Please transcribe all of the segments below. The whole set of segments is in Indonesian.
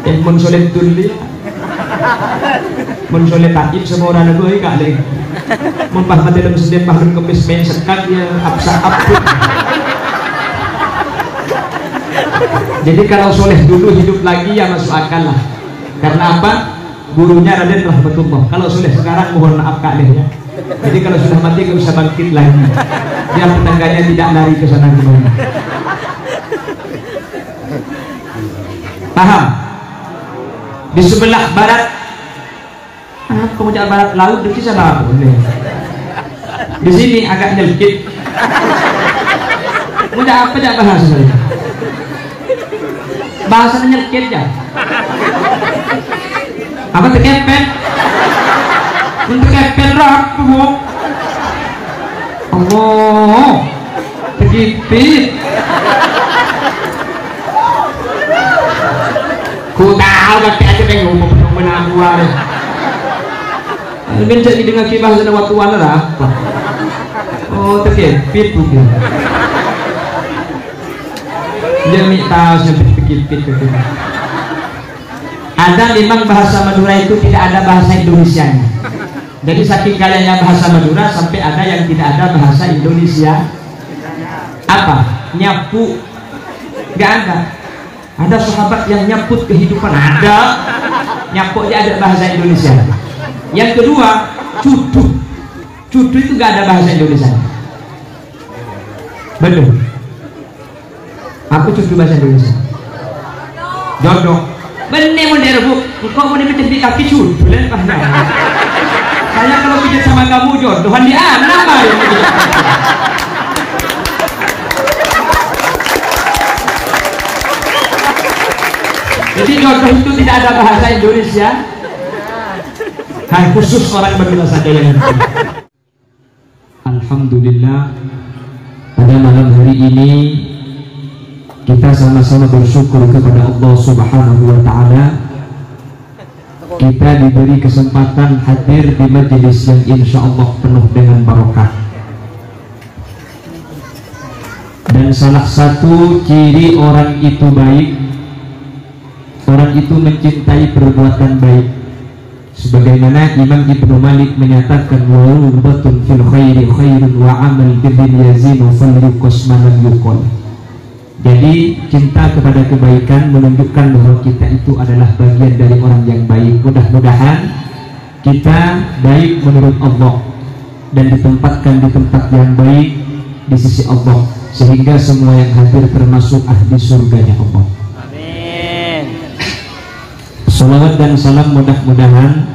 yang mensoleh dulu mensoleh taib semua orang itu gak ada mempahmat dalam sendiri pahlun kemis main sekat ya absa abut. Jadi kalau soleh dulu hidup lagi ya masuk akal lah. Karena apa? Gurunya Raden Rahmatullah. Kalau soleh sekarang mohon maaf Kak Leh ya. Jadi kalau sudah mati gak bisa bangkit lagi. Biar tetangganya tidak lari ke sana kemana. Paham? Di sebelah barat, kamu jangan barat laut di sana boleh. Di sini agak nyelkit. Mau apa aja bahasa saya? Bahasanya nyelkit ya. Apa terkepet? Untuk kepet rapu bu. Allah, terkipit. Ku tahu tapi aja pengen ngomong menang luar. Ini jadi dengan kibah sana waktu wala apa? Oh terkepit bukan? Dia minta sampai terkepit gitu. Ada memang bahasa Madura itu tidak ada bahasa Indonesianya. Jadi saking kayanya bahasa Madura sampai ada yang tidak ada bahasa Indonesia. Apa? Nyapu? Gak ada. Ada sahabat yang nyaput kehidupan, ada nyapu aja ada bahasa Indonesia. Yang kedua, cucu itu gak ada bahasa Indonesia. Betul. Aku cucu bahasa Indonesia. Jodoh. Bener modern bu. Kok mau dipijat di kaki cucu lah. Saya kalau pijat sama kamu jodohan di anak lah. Jadi jodoh itu tidak ada bahasa Indonesia. Khusus orang berbeda saja yang nanti. Alhamdulillah pada malam hari ini kita sama-sama bersyukur kepada Allah Subhanahu wa Ta'ala. Kita diberi kesempatan hadir di majelis yang insya Allah penuh dengan barokah. Dan salah satu ciri orang itu baik, orang itu mencintai perbuatan baik. Sebagaimana Imam Ibnu Malik menyatakan wa'ubatun fil khairi khairun wa amal birrin yazinu falyuqas man yuqal. Jadi cinta kepada kebaikan menunjukkan bahwa kita itu adalah bagian dari orang yang baik. Mudah-mudahan kita baik menurut Allah dan ditempatkan di tempat yang baik di sisi Allah, sehingga semua yang hadir termasuk ahli surganya Allah. Amin. Salawat dan salam mudah-mudahan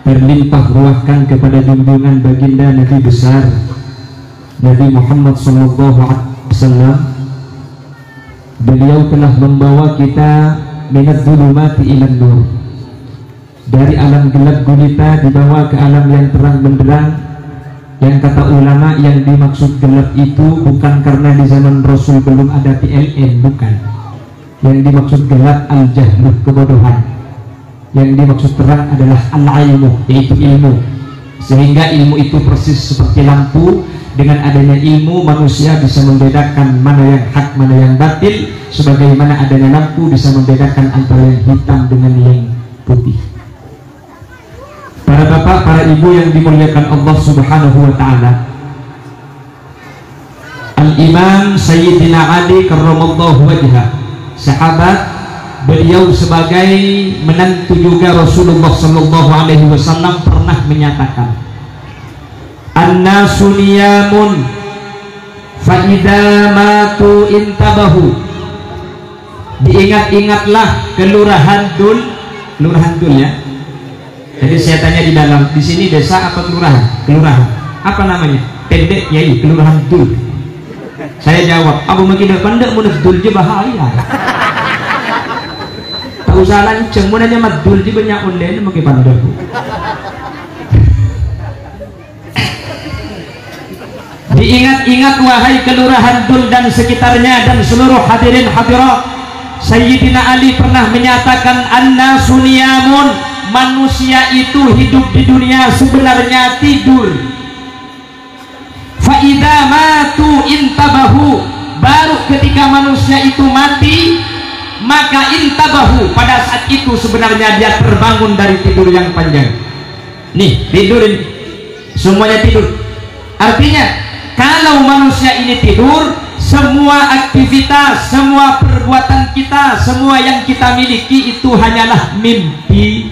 berlimpah ruahkan kepada junjungan baginda Nabi besar Nabi Muhammad SAW. Beliau telah membawa kita minat zulumati ilan nur, dari alam gelap gulita dibawa ke alam yang terang benderang. Yang kata ulama yang dimaksud gelap itu bukan karena di zaman Rasul belum ada PLN, bukan. Yang dimaksud gelap al-jahlu, kebodohan. Yang dimaksud terang adalah al-ilmu, yaitu ilmu. Sehingga ilmu itu persis seperti lampu. Dengan adanya ilmu manusia bisa membedakan mana yang hak, mana yang batil. Sebagaimana adanya lampu bisa membedakan antara yang hitam dengan yang putih. Para bapak, para ibu yang dimuliakan Allah Subhanahu wa Ta'ala, Al-Imam Sayyidina Ali karramallahu wajhah, sahabat, beliau sebagai menantu juga Rasulullah sallallahu alaihi wasallam pernah menyatakan, An-nasu niyamun fa idza matu intabahu. Diingat-ingatlah kelurahan Dul ya. Jadi saya tanya di dalam, di sini desa apa kelurahan? Kelurahan. Apa namanya? Pendek yai, kelurahan Dul. Saya jawab, abu makin pendek mun Dul je bahaya. Tak usah lanceng, mun aja mah Dul je banyak online makin pendek. Diingat-ingat wahai kelurahan Dul dan sekitarnya dan seluruh hadirin hadirat. Sayyidina Ali pernah menyatakan, An-nasu niyamun, manusia itu hidup di dunia sebenarnya tidur. Fa idza matu intabahu, baru ketika manusia itu mati maka intabahu ayqadhahu, pada saat itu sebenarnya dia terbangun dari tidur yang panjang. Nih, tidur ini semuanya tidur. Artinya kalau manusia ini tidur, semua aktivitas, semua perbuatan kita, semua yang kita miliki itu hanyalah mimpi.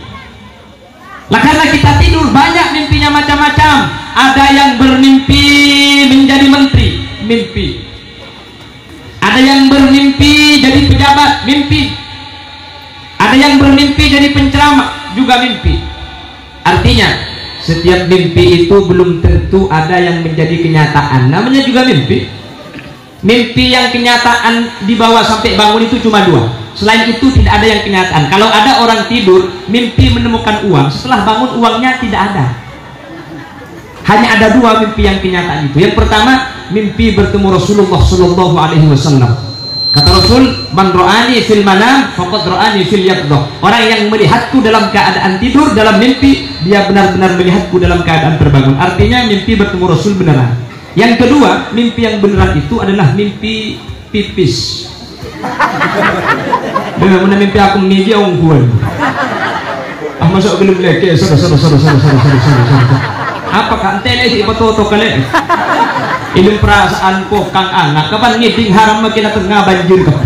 Lah karena kita tidur, banyak mimpinya macam-macam. Ada yang bermimpi menjadi menteri, mimpi. Ada yang bermimpi jadi pejabat, mimpi. Ada yang bermimpi jadi penceramah, juga mimpi. Artinya setiap mimpi itu belum tentu ada yang menjadi kenyataan, namanya juga mimpi. Mimpi yang kenyataan dibawa sampai bangun itu cuma dua. Selain itu tidak ada yang kenyataan. Kalau ada orang tidur mimpi menemukan uang, setelah bangun uangnya tidak ada. Hanya ada dua mimpi yang kenyataan itu. Yang pertama, mimpi bertemu Rasulullah Shallallahu Alaihi Wasallam. Kata Rasul, man ro'ani fil manam faqad ro'ani fil yaqdah. Orang yang melihatku dalam keadaan tidur, dalam mimpi, dia benar-benar melihatku dalam keadaan terbangun. Artinya mimpi bertemu Rasul beneran. Yang kedua, mimpi yang beneran itu adalah mimpi pipis. Dengan mimpi aku menuju ungguan. Masuk belum lagi. Apakah ente si foto kalian? Ilmu perasaan kok kang anak. Kapan ngiding haram makin tengah banjir kau.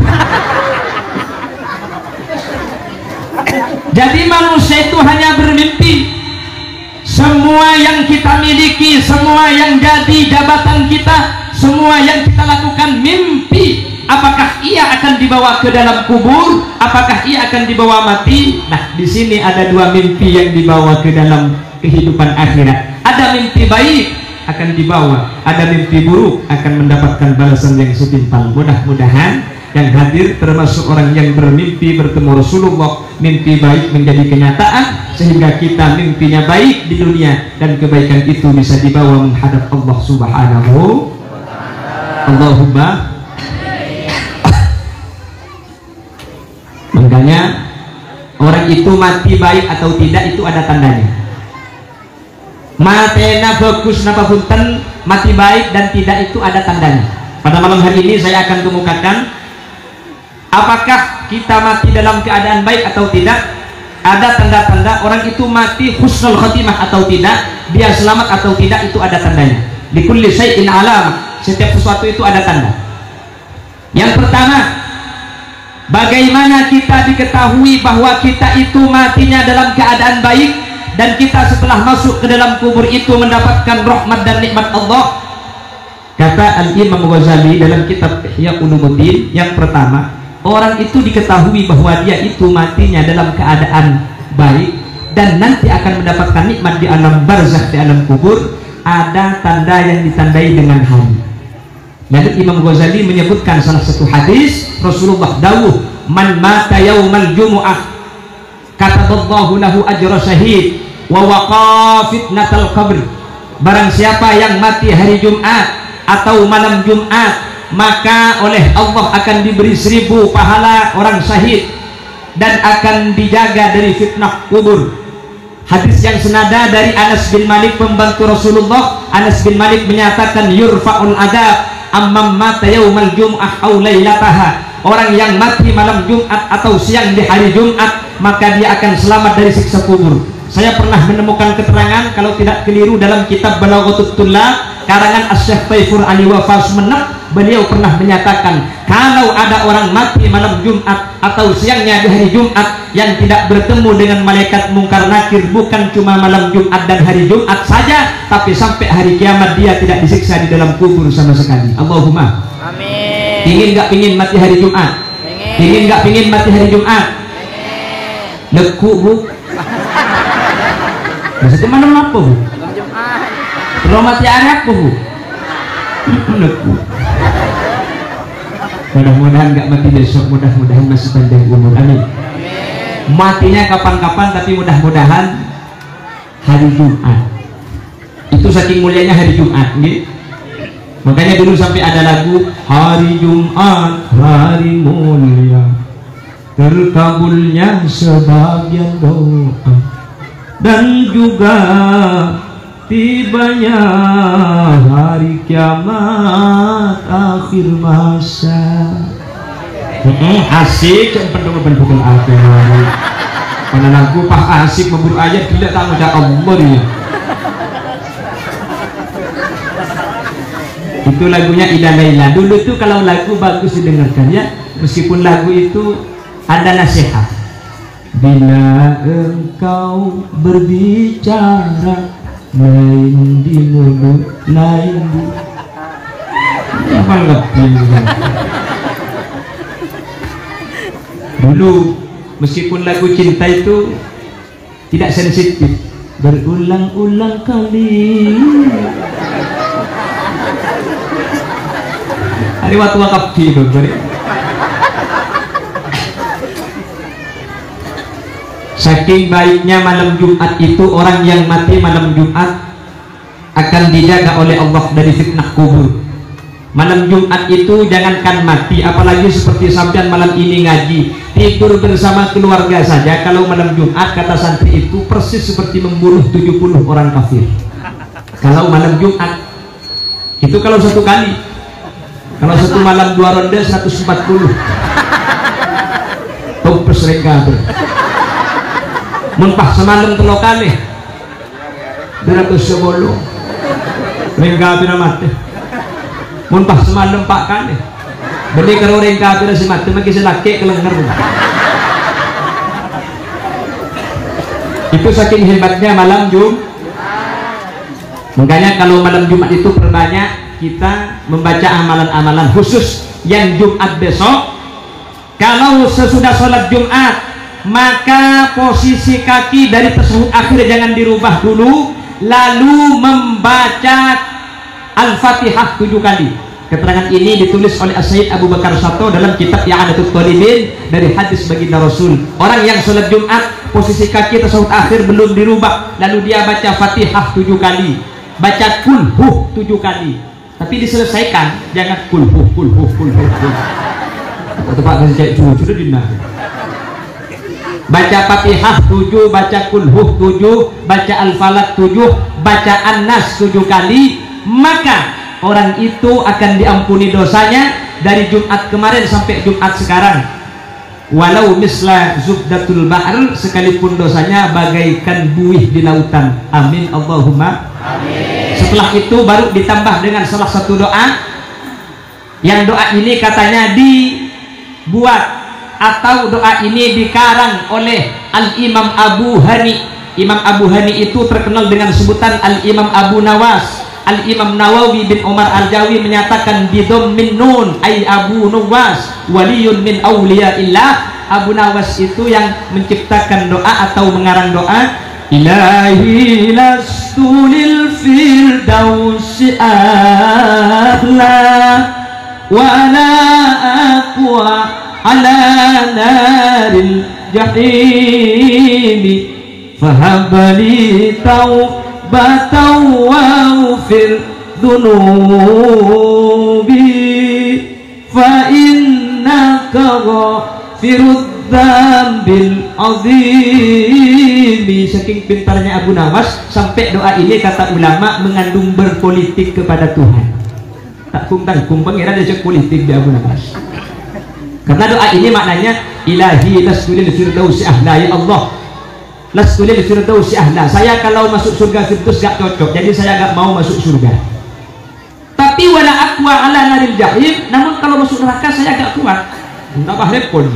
Jadi manusia itu hanya bermimpi. Semua yang kita miliki, semua yang jadi jabatan kita, semua yang kita lakukan mimpi. Apakah ia akan dibawa ke dalam kubur? Apakah ia akan dibawa mati? Nah, di sini ada dua mimpi yang dibawa ke dalam kehidupan akhirat. Ada mimpi baik akan dibawa, ada mimpi buruk akan mendapatkan balasan yang setimpal. Mudah-mudahan yang hadir termasuk orang yang bermimpi bertemu Rasulullah, mimpi baik menjadi kenyataan sehingga kita mimpinya baik di dunia dan kebaikan itu bisa dibawa menghadap Allah Subhanahu. Allahumma. Makanya orang itu mati baik atau tidak itu ada tandanya. Matena bagus napa punten, mati baik dan tidak itu ada tandanya. Pada malam hari ini saya akan kemukakan apakah kita mati dalam keadaan baik atau tidak. Ada tanda-tanda orang itu mati husnul khotimah atau tidak, dia selamat atau tidak itu ada tandanya. Likulli syai'in alam, setiap sesuatu itu ada tanda. Yang pertama, bagaimana kita diketahui bahwa kita itu matinya dalam keadaan baik dan kita setelah masuk ke dalam kubur itu mendapatkan rahmat dan nikmat Allah? Kata Al-Imam Ghazali dalam kitab Ihya Ulumuddin, yang pertama, orang itu diketahui bahwa dia itu matinya dalam keadaan baik dan nanti akan mendapatkan nikmat di alam barzakh, di alam kubur. Ada tanda yang ditandai dengan hari. Lalu Imam Ghazali menyebutkan salah satu hadis Rasulullah dawuh, man mata yaumal jumu'ah kataballahu lahu ajra syahid wa waqa fitnatal qabr. Barang siapa yang mati hari Jumat atau malam Jumat, maka oleh Allah akan diberi 1000 pahala orang syahid dan akan dijaga dari fitnah kubur. Hadis yang senada dari Anas bin Malik, pembantu Rasulullah. Anas bin Malik menyatakan yurfa'ul adab amman mata yaumal jum'ah aw lailataha. Orang yang mati malam Jumat atau siang di hari Jumat, maka dia akan selamat dari siksa kubur. Saya pernah menemukan keterangan, kalau tidak keliru, dalam kitab Balaghatul Tullab karangan Asy-Syaikh Taifur Ali Wafa Sumeneb. Beliau pernah menyatakan, kalau ada orang mati malam Jumat atau siangnya di hari Jumat yang tidak bertemu dengan malaikat mungkar nakir, bukan cuma malam Jumat dan hari Jumat saja, tapi sampai hari kiamat dia tidak disiksa di dalam kubur sama sekali. Allahumma amin. Ingin nggak pingin mati hari Jumat? Ingin nggak pingin mati hari Jumat? Leku bu. Maksudnya mana apa bu? Kalau mati hari apa bu? Leku. Mudah-mudahan nggak mati besok, mudah-mudahan masih panjang umur. Amin. Matinya kapan-kapan, tapi mudah-mudahan hari Jumat. Itu saking mulianya hari Jumat, gitu. Makanya dulu sampai ada lagu hari Jumat hari mulia, terkabulnya sebagian doa, dan juga tibanya hari kiamat akhir masa. Asik bentuk apa penanangku pas asik memburu ayat tidak tak macam Allah ya. Itu lagunya Ida Laila. Dulu tuh kalau lagu bagus didengarkan ya, meskipun lagu itu ada nasihat. Bila engkau berbicara lain di mulut, lain di apa lebih. Dulu meskipun lagu cinta itu tidak sensitif, berulang-ulang kali. Hari waktu wakaf gitu, saking baiknya malam Jumat itu, orang yang mati malam Jumat akan dijaga oleh Allah dari fitnah kubur. Malam Jumat itu jangankan mati, apalagi seperti sampean malam ini ngaji, tidur bersama keluarga saja. Kalau malam Jumat kata santri itu persis seperti membunuh 70 orang kafir. Kalau malam Jumat itu kalau satu kali, kalau satu malam 2 ronde 140 tumpes mereka mumpah semalam telo kali 210 mereka pina mati mumpah semalam 4 kali beli karo mereka pina si mati maki selaki kelengar. Itu saking hebatnya malam Jumat. Makanya kalau malam Jumat itu perbanyak kita membaca amalan-amalan khusus yang Jumat besok. Kalau sesudah sholat Jumat, maka posisi kaki dari tasyahud akhir jangan dirubah dulu, lalu membaca Al-Fatihah 7 kali. Keterangan ini ditulis oleh As-Sayyid Abu Bakar Sato dalam kitab I'anatul Talibin dari hadis baginda Rasul. Orang yang sholat Jumat posisi kaki tasyahud akhir belum dirubah, lalu dia baca Fatihah 7 kali, baca kulhuh 7 kali, tapi diselesaikan, jangan kulhuh. Atau Pak kasih cek sudah dinah. Baca Fatihah 7, baca kulhuh 7, baca Al-Falaq 7, baca An-Nas 7 kali, maka orang itu akan diampuni dosanya dari Jumat kemarin sampai Jumat sekarang. Walau misla zubdatul bahr, sekalipun dosanya bagaikan buih di lautan. Amin Allahumma amin. Setelah itu baru ditambah dengan salah satu doa, yang doa ini katanya dibuat atau doa ini dikarang oleh Al-Imam Abu Hani. Imam Abu Hani itu terkenal dengan sebutan Al-Imam Abu Nawas. Al-Imam Nawawi bin Umar Al-Jawi menyatakan bidhammin nun ay Abu Nawas waliyun min awliyaillah. Abu Nawas itu yang menciptakan doa atau mengarang doa, Ilahi lastu lil firdausi ahla wa la aqwa ala naril jahimi fahabali taubatan waghfir dhunubi fa innaka ghafirud dzambil azimi. Saking pintarnya Abu Nawas sampai doa ini kata ulama mengandung berpolitik kepada Tuhan. Tak tanggung pengira dia politik di Abu Nawas. Karena doa ini maknanya Ilahi lastu lil firdausi ahla, ya Allah lastu lil firdausi ahla, saya kalau masuk surga Firdaus gak cocok, jadi saya gak mau masuk surga. Tapi wala aqwa ala naril jahim, namun kalau masuk neraka saya gak kuat. Tambah repot.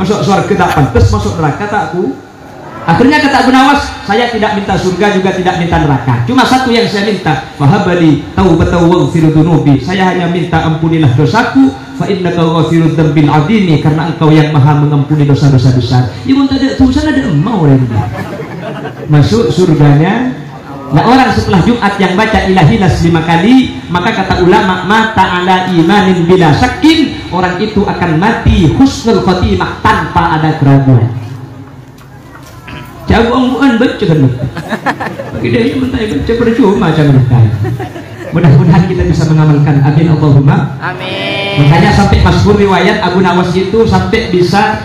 Masuk surga tak pantas, masuk neraka tak ku. Akhirnya kata Abu Nawas, saya tidak minta surga juga tidak minta neraka, cuma satu yang saya minta, fahabali taubatan waghfir dzunubi, saya hanya minta ampunilah dosaku, fa innaka ghafirud dzambil azimi, karena engkau yang maha mengampuni dosa-dosa besar. Ibu tadi tulisan ada mau lagi masuk surganya. Nah, orang setelah Jumat yang baca Ilahi las 5 kali, maka kata ulama mata ala imanin bila syakin, orang itu akan mati husnul khotimah tanpa ada keraguan. Jagoan baca kan bagi dia mentai baca percuma jangan mentai. Mudah-mudahan kita bisa mengamalkan. Amin Allahumma amin. Makanya sampai masyhur riwayat Abu Nawas itu sampai bisa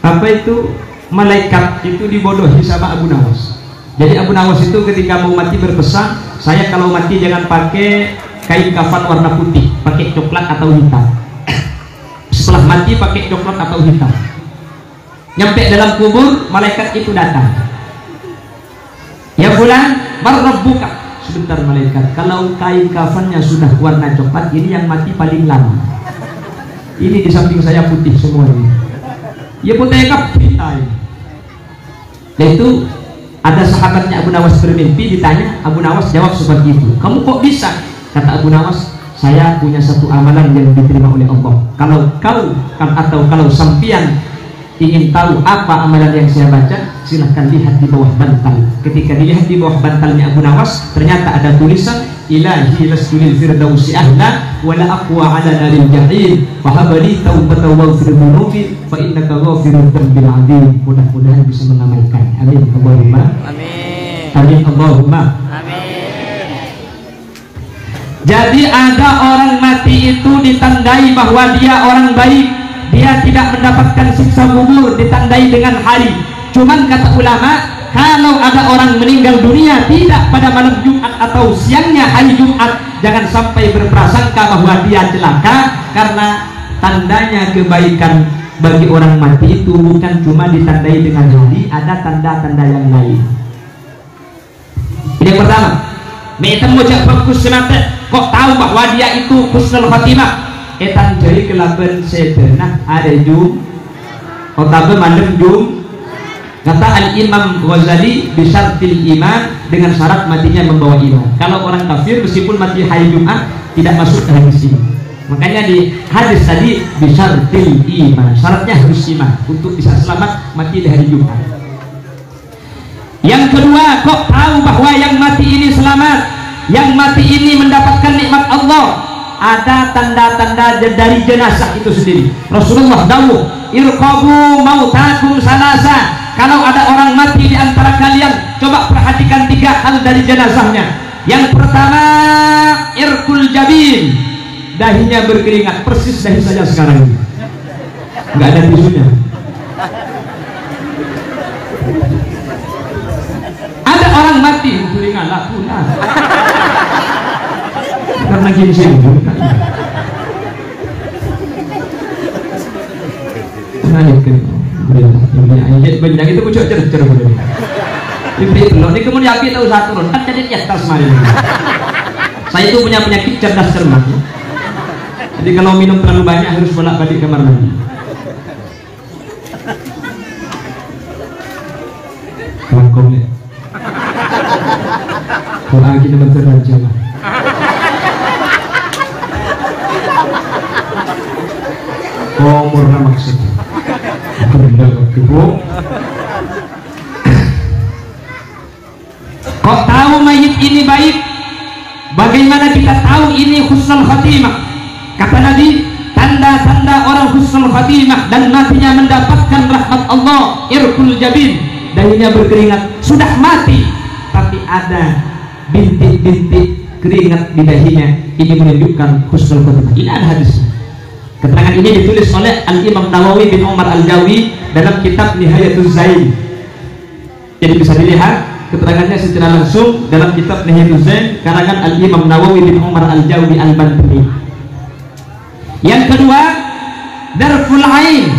apa itu malaikat itu dibodohi sama Abu Nawas. Jadi Abu Nawas itu ketika mau mati berpesan, saya kalau mati jangan pakai kain kafan warna putih, pakai coklat atau hitam. setelah mati pakai coklat atau hitam. Nyampe dalam kubur, malaikat itu datang. Ya fulan, marrabbuka. Sebentar malaikat, kalau kain kafannya sudah warna coklat, ini yang mati paling lama. Ini di samping saya putih semua ini. Ya putih kapita. Yaitu ada sahabatnya Abu Nawas bermimpi, ditanya, Abu Nawas jawab seperti itu. Kamu kok bisa? Kata Abu Nawas, saya punya satu amalan yang diterima oleh Allah. Kalau kau atau kalau sampian ingin tahu apa amalan yang saya baca, silahkan lihat di bawah bantal. Ketika dilihat di bawah bantalnya Abu Nawas, ternyata ada tulisan, Ilahi lasjulil firdausi ahla wala aqwa ala naril jahil fahabali taubata wa firmunufi fa innaka ghafirun dambil adim. Mudah-mudahan bisa mengamalkan. Amin Allahumma amin. Amin Allahumma amin. Jadi ada orang mati itu ditandai bahwa dia orang baik, dia tidak mendapatkan siksa kubur, ditandai dengan hari. Cuman kata ulama, kalau ada orang meninggal dunia tidak pada malam Jumat atau siangnya hari Jumat, jangan sampai berprasangka bahwa dia celaka, karena tandanya kebaikan bagi orang mati itu bukan cuma ditandai dengan hari, ada tanda-tanda yang lain. Ini yang pertama, meetem mojak bagus semata, kok tahu bahwa dia itu husnul khatimah? Etan dari kelaban sedenah ada jum, otabe malam jum. Kata Al-Imam Ghazali, bisyartil iman, dengan syarat matinya membawa iman. Kalau orang kafir meskipun mati hari Jumat tidak masuk ke hadis ini. Makanya di hadis tadi bisyartil iman, syaratnya harus iman untuk bisa selamat mati di hari Jumat. Yang kedua, kok tahu bahwa yang mati ini selamat, yang mati ini mendapatkan nikmat Allah? Ada tanda-tanda dari jenazah itu sendiri. Rasulullah dawuh, irqabu mautakum salasa. Kalau ada orang mati di antara kalian, coba perhatikan 3 hal dari jenazahnya. Yang pertama, irkul jabin, dahinya berkeringat, persis dahi saya sekarang ini, nggak ada tisunya. Ada orang mati berkeringat lah punah karena ginseng. Banyak itu kucuk cer-cer boleh. Ini belum, ini kemudian api tahu satu turun kan jadi atas mari. Saya itu punya penyakit cerdas cermat. Jadi kalau minum terlalu banyak harus bolak-balik kamar mandi. Kelangkong ya. Kalau kita berteraja lah. Oh murna maksudnya. Kok tahu mayit ini baik? Bagaimana kita tahu ini husnul khatimah? Kata Nabi, tanda-tanda orang husnul khatimah dan matinya mendapatkan rahmat Allah, irkul jabin, dahinya berkeringat, sudah mati tapi ada bintik-bintik keringat di dahinya, ini menunjukkan husnul khatimah. Ini ada hadisnya. Keterangan ini ditulis oleh Al-Imam Nawawi bin Umar Al-Jawi dalam kitab Nihayatul Zain. Jadi bisa dilihat keterangannya secara langsung dalam kitab Nihayatul Zain karangan Al-Imam Nawawi bin Umar Al-Jawi Al-Bantani. Yang kedua, darful ain,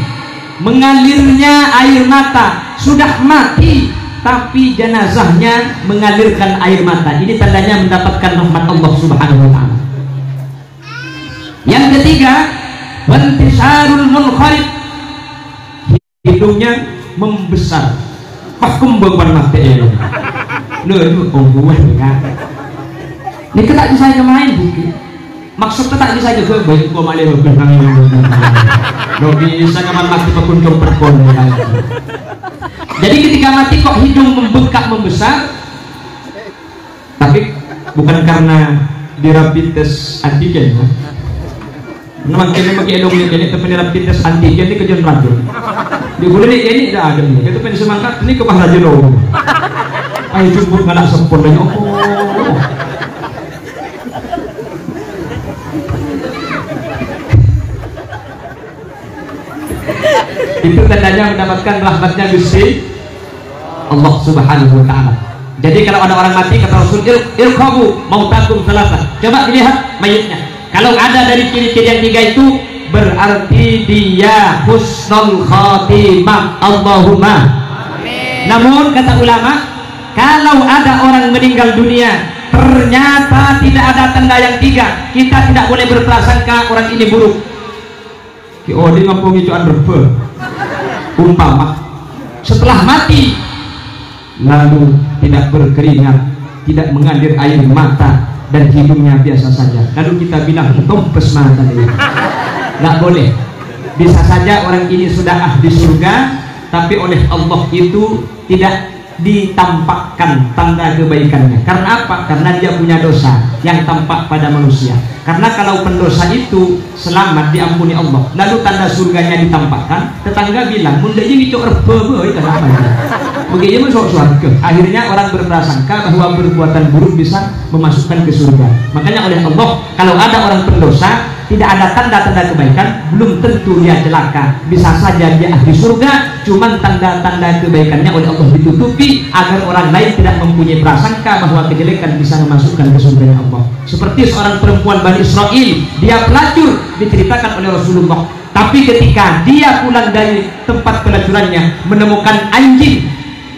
mengalirnya air mata, sudah mati tapi jenazahnya mengalirkan air mata. Ini tandanya mendapatkan rahmat Allah Subhanahu wa taala. Yang ketiga, wantisarul munqarib, hidungnya membesar. Pakum beban mati ini. Loh, gue enggak. Ini tak bisa main buki. Maksudnya tak bisa juga baik kok malih benang. Loh bisa kapan mati pakuncung perpon lagi. Jadi ketika mati kok hidung membengkak membesar, tapi bukan karena di rapid test antigen. Memang kini pakai edong ini tapi rapid test antigen ini kejuan racun. Di bulan ini tidak ada nih. Itu pengen semangkat ini ke Mas Raja loh. Ayo cukup nggak sempur banyak. Oh. Itu tandanya mendapatkan rahmatnya Gusti Allah Subhanahu wa taala. Jadi kalau ada orang mati kata Rasul, irqabu mautakum salasa. Coba dilihat mayitnya. Kalau ada dari ciri-ciri yang 3 itu berarti dia husnul khotimah. Allahumma amin. Namun kata ulama, kalau ada orang meninggal dunia ternyata tidak ada tanda yang tiga, kita tidak boleh berprasangka orang ini buruk. Oh, dia ngomong itu underbe. Umpama setelah mati lalu tidak berkeringat, tidak mengalir air mata, dan hidungnya biasa saja, lalu kita bilang tompes mata dia, nggak boleh. Bisa saja orang ini sudah ahli surga, tapi oleh Allah itu tidak ditampakkan tanda kebaikannya. Karena apa? Karena dia punya dosa yang tampak pada manusia. Karena kalau pendosa itu selamat diampuni Allah, lalu tanda surganya ditampakkan, tetangga bilang munda ini cok rebebe kenapa ya? Begitu masuk surga. Akhirnya orang berprasangka bahwa perbuatan buruk bisa memasukkan ke surga. Makanya oleh Allah, kalau ada orang pendosa tidak ada tanda-tanda kebaikan, belum tentu dia celaka. Bisa saja dia ahli surga, cuman tanda-tanda kebaikannya oleh Allah ditutupi agar orang lain tidak mempunyai prasangka bahwa kejelekan bisa memasukkan ke surga Allah. Seperti seorang perempuan Bani Israel, dia pelacur, diceritakan oleh Rasulullah. Tapi ketika dia pulang dari tempat pelacurannya menemukan anjing,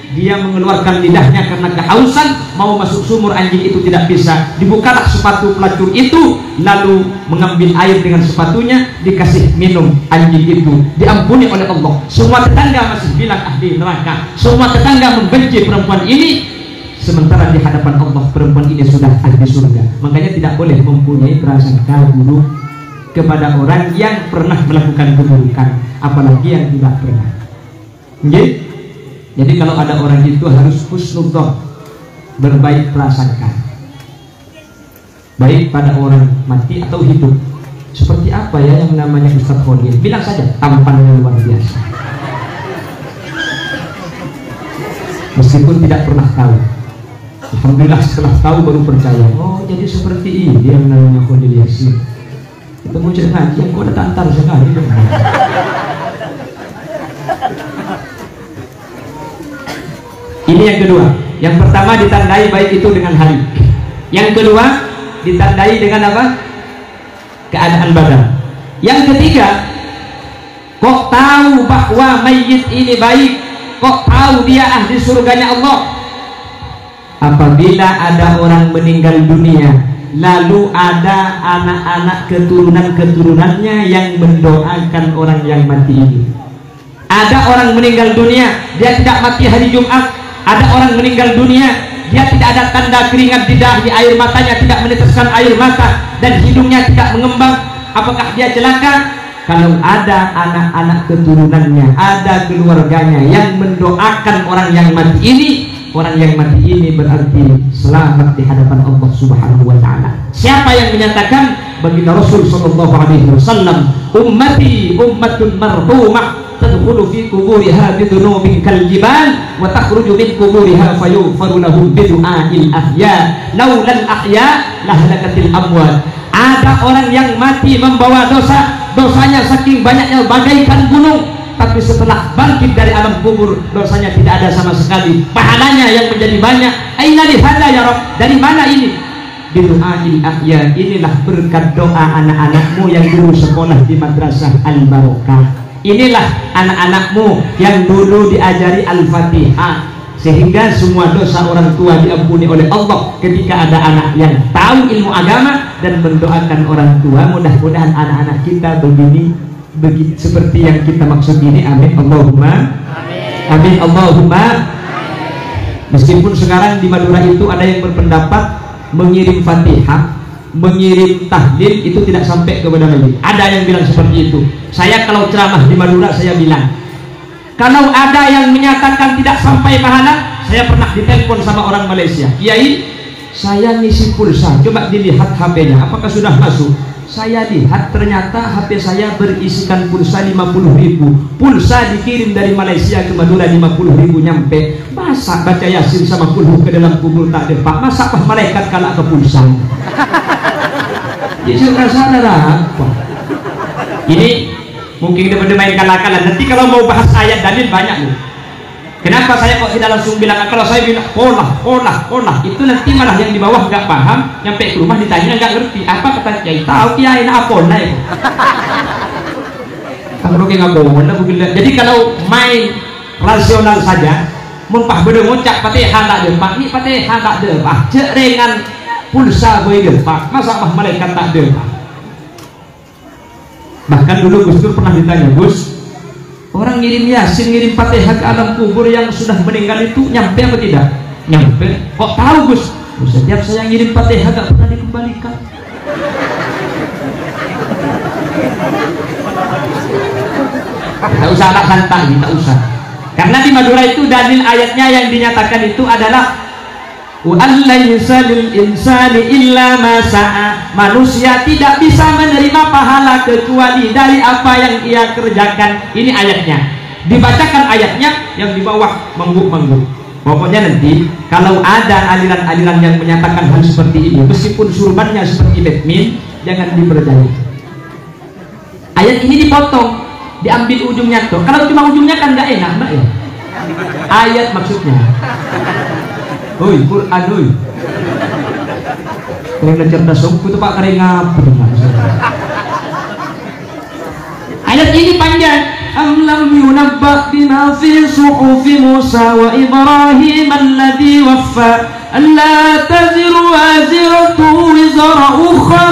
dia mengeluarkan lidahnya karena kehausan, mau masuk sumur, anjing itu tidak bisa. Dibukalah sepatu pelacur itu, lalu mengambil air dengan sepatunya, dikasih minum anjing itu, diampuni oleh Allah. Semua tetangga masih bilang ahli neraka, semua tetangga membenci perempuan ini, sementara di hadapan Allah perempuan ini sudah ahli surga. Makanya tidak boleh mempunyai prasangka buruk kepada orang yang pernah melakukan keburukan, apalagi yang tidak pernah. Jadi kalau ada orang itu harus husnudzon, berbaik prasangka, baik pada orang mati atau hidup. Seperti apa ya yang namanya Ustaz Khalil? Bilang saja tampannya luar biasa, meskipun tidak pernah tahu. Alhamdulillah setelah tahu baru percaya. Oh, jadi seperti ini yang namanya Khalil Yasin. Ketemu cek ngaji, kok ada tantar sekali. Ini yang kedua. Yang pertama ditandai baik itu dengan hari. Yang kedua ditandai dengan apa? Keadaan badan. Yang ketiga, kok tahu bahwa mayit ini baik? Kok tahu dia ahli surganya Allah? Apabila ada orang meninggal dunia, lalu ada anak-anak keturunan-keturunannya yang mendoakan orang yang mati ini. Ada orang meninggal dunia, dia tidak mati hari Jumat. Ada orang meninggal dunia, dia tidak ada tanda keringat di dahi, air matanya tidak meneteskan air mata, dan hidungnya tidak mengembang. Apakah dia celaka? Kalau ada anak-anak keturunannya, ada keluarganya yang mendoakan orang yang mati ini, orang yang mati ini berarti selamat di hadapan Allah Subhanahu wa taala. Siapa yang menyatakan? Baginda Rasul sallallahu alaihi wasallam, ummati ummatun marhumah tadkhulu fi quburiha bidunubin kaljibal wa takhruju min quburiha fayughfaru lahum bidu'ail ahya laulal ahya lahlakatil amwat. Ada orang yang mati membawa dosa, dosanya saking banyaknya bagaikan gunung, tapi setelah bangkit dari alam kubur dosanya tidak ada sama sekali, pahalanya yang menjadi banyak. Aina lihada ya Rabb, dari mana ini? Bidu'ail ahya, inilah berkat doa anak-anakmu yang dulu sekolah di madrasah Al-Barokah. Inilah anak-anakmu yang dulu diajari Al-Fatihah, sehingga semua dosa orang tua diampuni oleh Allah ketika ada anak yang tahu ilmu agama dan mendoakan orang tua. Mudah-mudahan anak-anak kita begini seperti yang kita maksud ini. Amin Allahumma amin. Amin Allahumma amin. Meskipun sekarang di Madura itu ada yang berpendapat mengirim Fatihah, mengirim tahlil itu tidak sampai kepada mayit. Ada yang bilang seperti itu. Saya kalau ceramah di Madura saya bilang, kalau ada yang menyatakan tidak sampai pahala, saya pernah ditelepon sama orang Malaysia, Kiai, saya ngisi pulsa, coba dilihat HP-nya apakah sudah masuk. Saya lihat ternyata HP saya berisikan pulsa 50.000. Pulsa dikirim dari Malaysia ke Madura 50.000 nyampe. Masa baca Yasin sama kulhu ke dalam kubur tak ada, Pak? Masa apa malaikat kalah ke pulsa? Jadi saya rasa ada apa? Ini mungkin kita main kalah-kalah. Nanti kalau mau bahas ayat dalil banyak loh. Kenapa saya kok tidak langsung bilang? Kalau saya bilang kolah, itu nanti malah yang di bawah nggak paham, nyampe ke rumah ditanya nggak ngerti. Apa kata Kiai? Tahu Kiai apa naik? Jadi kalau main rasional saja, mumpah beda ngucap Fatihah tak depak, ni Fatihah tak depak, cek ringan pulsa boleh depak, masa malaikat tak depak. Bahkan dulu Gus Dur pernah ditanya, Gus, orang ngirim Yasin, ngirim Fatihah ke alam kubur yang sudah meninggal itu nyampe apa tidak? Nyampe. Kok tahu Gus? Setiap saya ngirim Fatihah gak pernah dikembalikan. Tak usah anak santai, tak usah. Karena di Madura itu dalil ayatnya yang dinyatakan itu adalah wa allaysa lil insani illa ma sa'a. Manusia tidak bisa menerima pahala kecuali dari apa yang ia kerjakan. Ini ayatnya. Dibacakan ayatnya, yang di bawah mengguk-mengguk. Pokoknya nanti kalau ada aliran-aliran yang menyatakan hal seperti ini, meskipun surbannya seperti Batman, jangan dipercaya. Ayat ini dipotong, diambil ujungnya tuh. Kalau cuma ujungnya kan nggak enak, Mbak ya. Ayat maksudnya. Oi, Quran, oi. Karena cerdas itu Pak kering apa? Ayat ini panjang. Am lam yunabba bima fi suhufi Musa wa Ibrahim alladhi waffa alla taziru waziratu wizra ukhra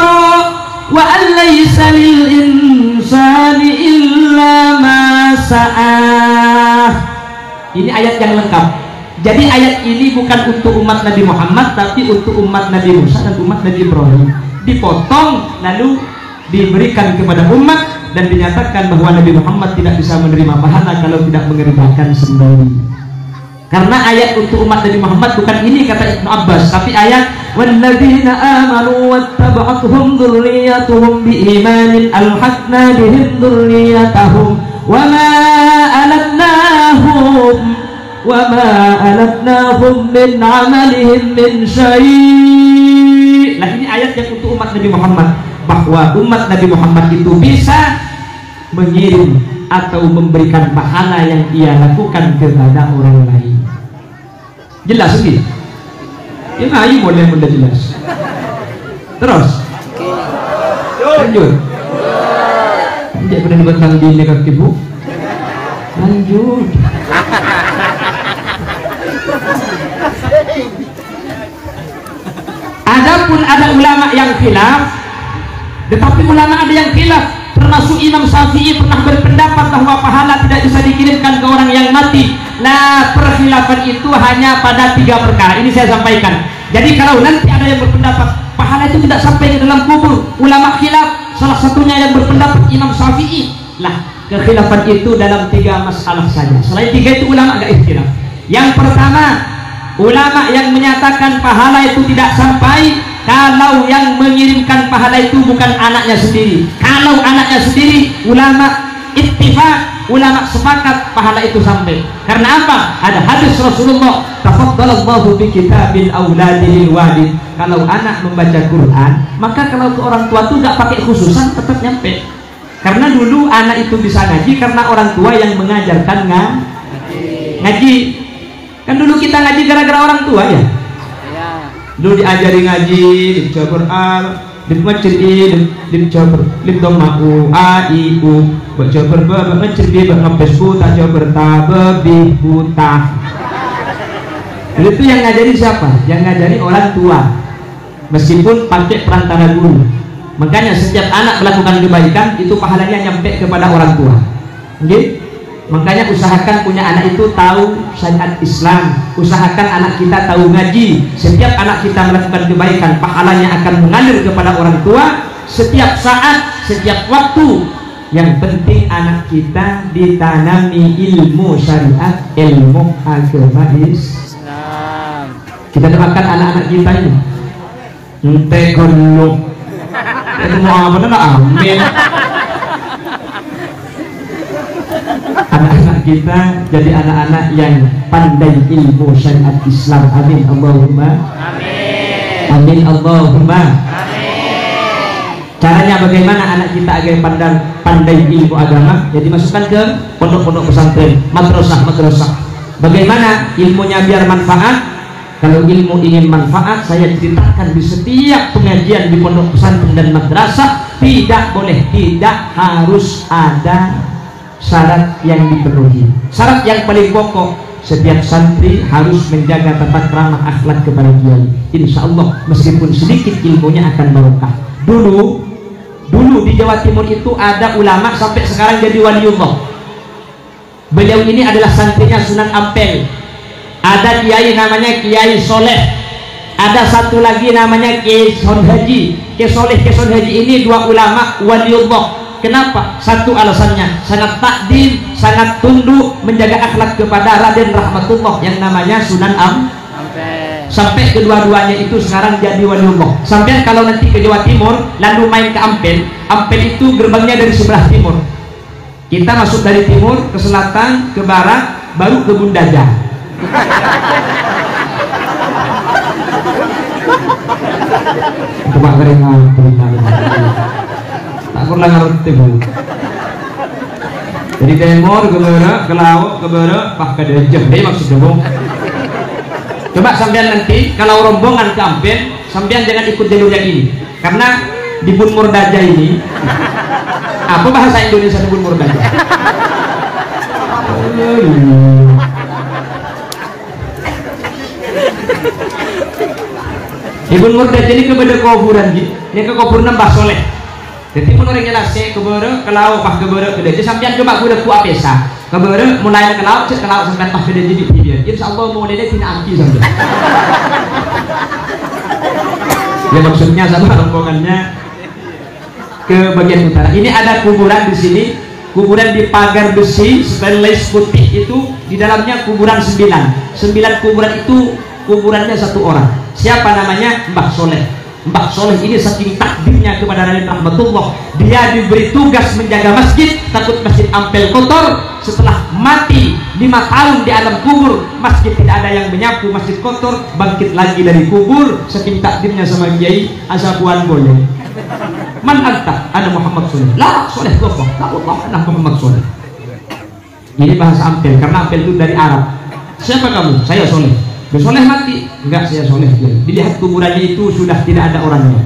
wa an laysa lil insani illa ma sa'ah. Ini ayat yang lengkap. Jadi ayat ini bukan untuk umat Nabi Muhammad, tapi untuk umat Nabi Musa dan umat Nabi Ibrahim. Dipotong lalu diberikan kepada umat, dan dinyatakan bahwa Nabi Muhammad tidak bisa menerima pahala kalau tidak mengerjakan sendiri. Karena ayat untuk umat Nabi Muhammad bukan ini kata Ibnu Abbas, tapi ayat walladzina amanu wattaba'atuhum dzurriyyatuhum biimanin alhaqna bihim dzurriyyatahum wama alatnahum min amalihim min syai'. Nah, ini ayat yang untuk umat Nabi Muhammad, bahwa umat Nabi Muhammad itu bisa mengirim atau memberikan pahala yang ia lakukan kepada orang lain. Jelas ini? Ya ayo boleh mudah jelas. Terus lanjut. Tidak pernah dibentang di negara ibu. Lanjut. Adapun ada ulama yang khilaf, tetapi ulama ada yang khilaf, termasuk Imam Syafi'i pernah berpendapat bahwa pahala tidak bisa dikirimkan ke orang yang mati. Nah, perkhilafan itu hanya pada 3 perkara. Ini saya sampaikan. Jadi kalau nanti ada yang berpendapat pahala itu tidak sampai ke dalam kubur, ulama khilaf. Salah satunya yang berpendapat Imam Syafi'i. Lah, kekhilafan itu dalam 3 masalah saja. Selain 3 itu ulama agak ikhtilaf. Yang pertama, ulama yang menyatakan pahala itu tidak sampai kalau yang mengirimkan pahala itu bukan anaknya sendiri. Kalau anaknya sendiri, ulama ittifaq, ulama sepakat pahala itu sampai. Karena apa? Ada hadis Rasulullah, tafaddalallahu bi kitabil auladi lil walid. Kalau anak membaca Quran, maka kalau ke orang tua itu nggak pakai khususan tetap nyampe. Karena dulu anak itu bisa ngaji karena orang tua yang mengajarkan ngaji. Kan dulu kita ngaji gara-gara orang tua ya. Dulu diajari ngaji, dibaca Quran, dibaca dicoba, limdomaku, a i u, baca berba, mencerbi, berngapes buta, coba berta, bebi buta. Itu yang ngajari siapa? Yang ngajari orang tua, meskipun pakai perantara guru. Makanya setiap anak melakukan kebaikan itu pahalanya nyampe kepada orang tua. Oke? Makanya usahakan punya anak itu tahu syariat Islam, usahakan anak kita tahu ngaji. Setiap anak kita melakukan kebaikan, pahalanya akan mengalir kepada orang tua setiap saat, setiap waktu. Yang penting anak kita ditanami ilmu syariat, ilmu agama Islam. Kita doakan anak-anak kita ini. Ente golok. Itu mau apa nak? Amin. Anak-anak kita jadi anak-anak yang pandai ilmu syariat Islam. Amin Allahumma amin. Amin Allahumma amin. Caranya bagaimana anak kita agar pandai ilmu agama? Jadi masukkan ke pondok-pondok pesantren, madrasah. Bagaimana ilmunya biar manfaat? Kalau ilmu ingin manfaat, saya ceritakan di setiap pengajian di pondok pesantren dan madrasah, tidak boleh, tidak harus ada syarat yang dipenuhi. Syarat yang paling pokok, setiap santri harus menjaga tata krama akhlak kepada kiai. Insya Allah meskipun sedikit ilmunya akan barokah. Dulu di Jawa Timur itu ada ulama sampai sekarang jadi waliullah. Beliau ini adalah santrinya Sunan Ampel. Ada kiai namanya Kiai Soleh. Ada satu lagi namanya Kiai Son Haji. Kiai Soleh, Kiai Son Haji ini dua ulama waliullah. Kenapa? Satu alasannya, sangat takdim, sangat tunduk, menjaga akhlak kepada Raden Rahmatullah yang namanya Sunan Ampel. Sampai kedua-duanya itu sekarang jadi waliullah. Sampai kalau nanti ke Jawa Timur lalu main ke Ampel, Ampel itu gerbangnya dari sebelah timur. Kita masuk dari timur ke selatan, ke barat, baru ke Bundaja. Coba keringan, tak pernah ngerti bu. Jadi timur ke barat, ke laut, ke barat, pak ke dejah. Ini maksudnya bu. Coba sampean nanti kalau rombongan ke Ampel, sampean jangan ikut jalur yang ini, karena di Bun Murdaja ini, apa bahasa Indonesia di Bun Murdaja? Ibun Murdaja ini kepada kuburan, ini ke kuburan Mbah Soleh. Jadi menurut jelasnya kebere ke laut, pas kebere ke dejah, sampean coba kuda ku apesa. Kebere mulai ke laut, cek ke laut sampai pas ke dejah di video. Insya Allah mau dede tidak anti saja. Ya maksudnya sama rombongannya ke bagian utara. Ini ada kuburan di sini, kuburan di pagar besi stainless putih itu di dalamnya kuburan 9 kuburan itu kuburannya satu orang. Siapa namanya? Mbah Soleh. Mbah Soleh ini saking takdirnya kepada Raden Rahmatullah, dia diberi tugas menjaga masjid, takut masjid Ampel kotor. Setelah mati 5 tahun di alam kubur, masjid tidak ada yang menyapu, masjid kotor, bangkit lagi dari kubur. Saking takdirnya sama Kiai Asabuan boleh. Man anta? Ana Muhammad Soleh. La Soleh Allah. La Allah ana Muhammad Soleh. Ini bahasa Ampel, karena Ampel itu dari Arab. Siapa kamu? Saya Soleh. Soleh mati? Enggak, saya Soleh. Dilihat kuburannya itu sudah tidak ada orangnya.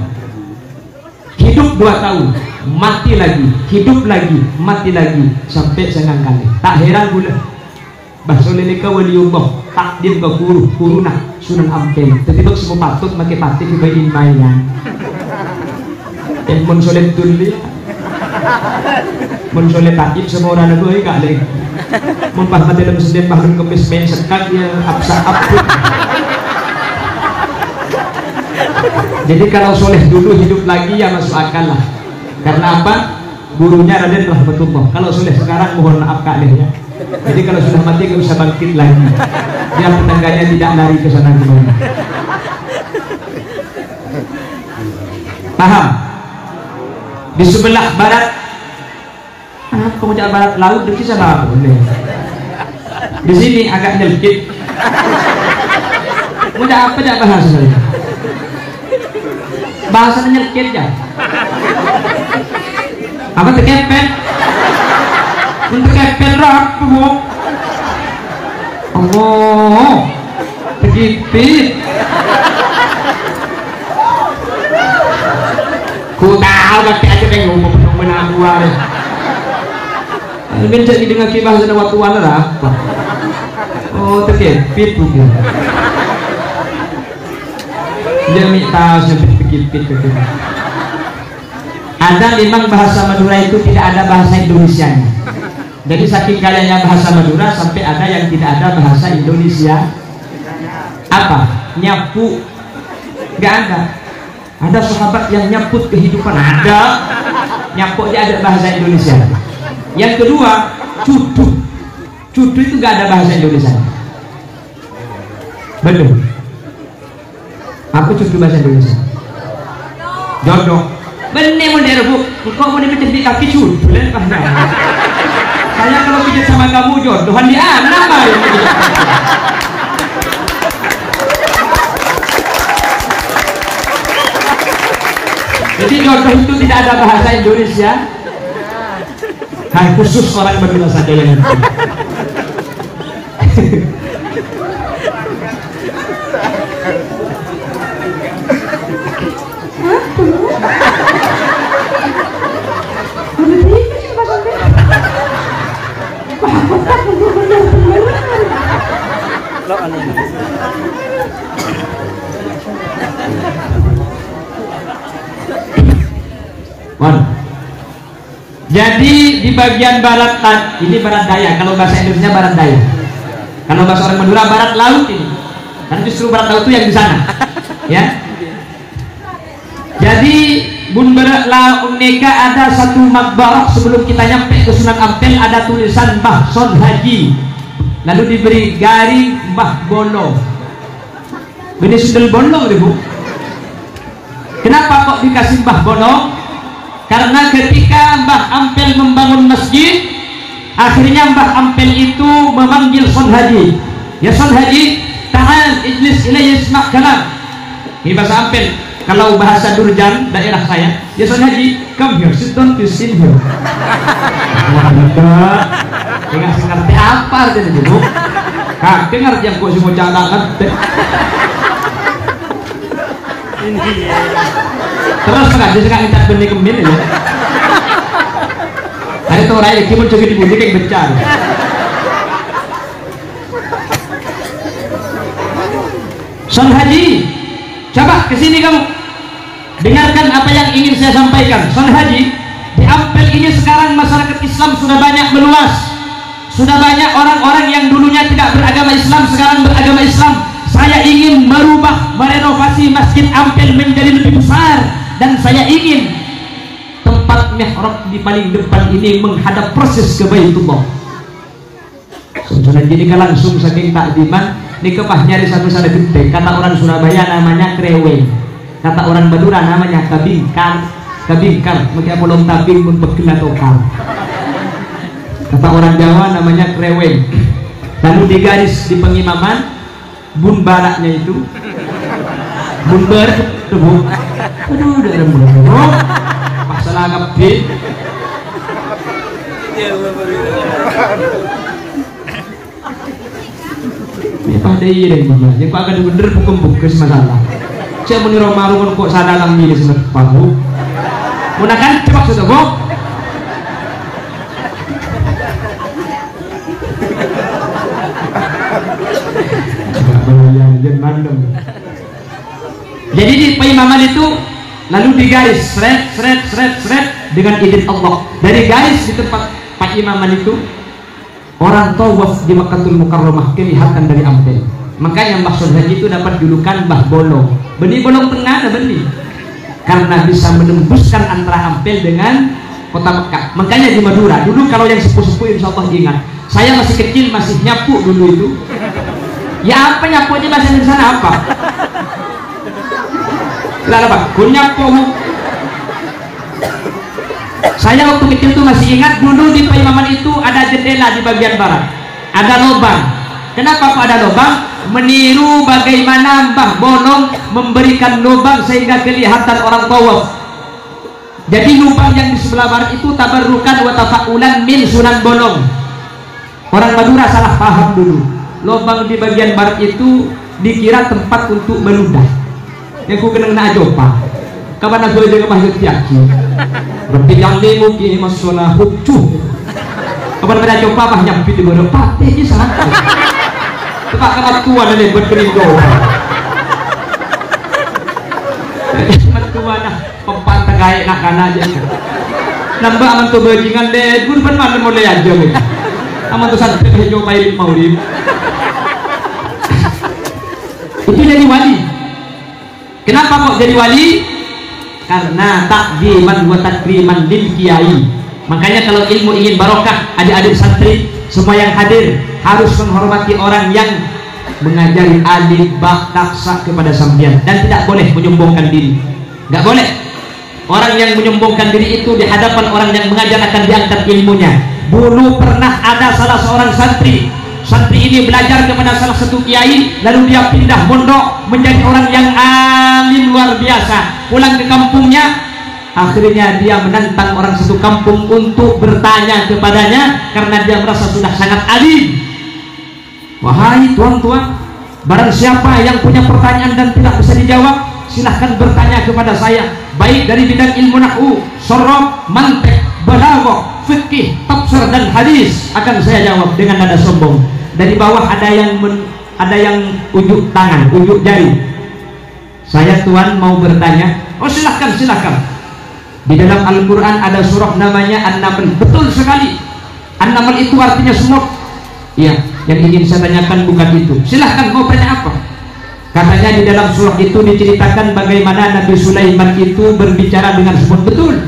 Hidup 2 tahun, mati lagi, hidup lagi, mati lagi, sampai 9 kali. Tak heran pula Mbah Soleh ini waliullah, takdim ke kuruna Sunan Ampel. Tiba-tiba semua patut pakai pati di bayi mainan. Mun Soleh tuli, mun Soleh takib semua orang itu enggak lagi. Mun pas mati dalam sedih bahrun kemis main sekat ya absa abut. Jadi kalau Soleh dulu hidup lagi ya masuk akal lah. Karena apa? Gurunya Raden Rahmatullah. Kalau Soleh sekarang mohon maaf Kak Leh ya. Jadi kalau sudah mati nggak bisa bangkit lagi. Dia tetangganya tidak lari ke sana kemana. Paham? Di sebelah barat, kemudian barat laut di sana apa? Di sini agak nyelkit. Mudah apa dah bahasanya? Bahasanya nyelkit ya. Apa terkepet? Untuk kepet apa bu? Allah, terkipit. Ku tahu kaki aja yang ngomong benar luar. Mungkin jadi dengar kibah sudah waktu mana apa? Oh terkepit bukan? Dia minta sedikit. Ada memang bahasa Madura itu tidak ada bahasa Indonesianya. Jadi saking kayanya bahasa Madura sampai ada yang tidak ada bahasa Indonesia. Apa? Nyapu? Gak ada. Ada sahabat yang nyaput kehidupan, ada. Nyapu dia ada bahasa Indonesia. Yang kedua, cudu. Cudu itu gak ada bahasa Indonesia. Betul. Apa cudu bahasa Indonesia? Jodoh. Bener modern bu. Kok mau dipijat di kaki cudu? Saya kalau pijat sama kamu jodohan di anak ya. Jadi jodoh itu tidak ada bahasa Indonesia. Hanya khusus orang Madura saja yang ngerti. Jadi di bagian barat, ini barat daya, kalau bahasa Indonesia barat daya, kalau bahasa orang Madura barat laut ini, karena justru barat laut itu yang di sana, ya. Jadi bun berak laut neka ada satu makbarah sebelum kita nyampe ke Sunan Ampel, ada tulisan Mbah Son Haji, lalu diberi garing Mbah Bolo. Ini sundel Bolo, Bu. Kenapa kok dikasih Mbah Bolo? Karena ketika Mbah Ampel membangun masjid, akhirnya Mbah Ampel itu memanggil Son Haji. Ya Son Haji, ta'al ijlis ilayya isma' kalam. Ini bahasa Ampel. Kalau bahasa Durjan daerah saya, ya Son Haji, come here, sit down, please sit here. Enggak ngerti apa artinya itu. Kakek ngerti yang kok semua cakap. Terus kan dia sekarang ngecat benih kemin ya. Hari itu raya kimun juga dibunuh kayak becar. Son Haji, coba kesini kamu, dengarkan apa yang ingin saya sampaikan. Son Haji, di Ampel ini sekarang masyarakat Islam sudah banyak meluas, sudah banyak orang-orang yang dulunya tidak beragama Islam sekarang beragama Islam. Saya ingin merubah, merenovasi Masjid Ampel menjadi lebih besar, dan saya ingin tempat mihrab di paling depan ini menghadap proses ke Baitullah. Sudah jadi langsung saking takdiman ini kepah nyari satu sana gede. Kata orang Surabaya namanya kreweng, kata orang Madura namanya kabingkar. Kabingkar mungkin belum tabing pun begila tokal. Kata orang Jawa namanya kreweng. Lalu digaris di pengimaman bun baraknya itu bun ber tuh, aduh udah mulai masalah ngapit ini pada iya deh bunda yang kok akan bener bukem-bukem masalah saya menirau marungan kok sadalang milih senat paru gunakan cepat sudah kok jadi di pengimaman itu lalu digaris seret dengan izin Allah. Dari garis di tempat pengimaman itu orang tawaf di Makkahul Mukarramah kelihatan dari Ampel. Makanya Mbah Son Haji itu dapat julukan Mbah Bolo. Benih bolong tengah ada benih, karena bisa menembuskan antara Ampel dengan kota Mekah. Makanya di Madura dulu kalau yang sepuh-sepuh insya Allah ingat, saya masih kecil masih nyapu dulu itu. Ya apa nyapu aja bahasa Indonesia apa? Lalu Pak, nyapu. Saya waktu kecil tuh masih ingat dulu di pengimaman itu ada jendela di bagian barat, ada lubang. Kenapa kok ada lubang? Meniru bagaimana Mbah Bolong memberikan lubang sehingga kelihatan orang tawaf. Jadi lubang yang di sebelah barat itu tabarrukan wa tafa'ulan min Sunan Bolong. Orang Madura salah paham dulu. Lubang di bagian barat itu dikira tempat untuk meludah. Yang ku kenang na ajopa. Kapan aku aja kemahir tiaki. Berarti yang lemu ki masalah hucu. Kapan pada ajopa bah nyampi di mana pati di sana. Tempat kamat tua dan lebat perindo. Kamat tua nah pempantang kaya nak kana aja. Nambah aman tu bajingan deh. Gue depan mana mau lihat aja. Aman tu santai hijau pahit maulid. Itu jadi wali. Kenapa kok jadi wali? Karena takdiman wa takriman lil kiai. Makanya kalau ilmu ingin barokah, adik-adik santri semua yang hadir harus menghormati orang yang mengajari alif ba taksa kepada sampean, dan tidak boleh menyombongkan diri. Nggak boleh. Orang yang menyombongkan diri itu di hadapan orang yang mengajar akan diangkat ilmunya. Dulu pernah ada salah seorang santri ini belajar kepada salah satu kiai, lalu dia pindah pondok menjadi orang yang alim luar biasa. Pulang ke kampungnya, akhirnya dia menantang orang satu kampung untuk bertanya kepadanya karena dia merasa sudah sangat alim. Wahai tuan-tuan, barang siapa yang punya pertanyaan dan tidak bisa dijawab, silahkan bertanya kepada saya, baik dari bidang ilmu nahwu, sorof, mantek, balaghah, fikih, tafsir dan hadis akan saya jawab dengan nada sombong. Dari bawah ada yang ujuk tangan, ujuk jari. Saya tuan mau bertanya. Oh silahkan. Di dalam Al-Quran ada surah namanya An-Naml. Betul sekali. An-Naml itu artinya semut. Iya, yang ingin saya tanyakan bukan itu. Silahkan mau tanya apa? Katanya di dalam surah itu diceritakan bagaimana Nabi Sulaiman itu berbicara dengan semut. Betul.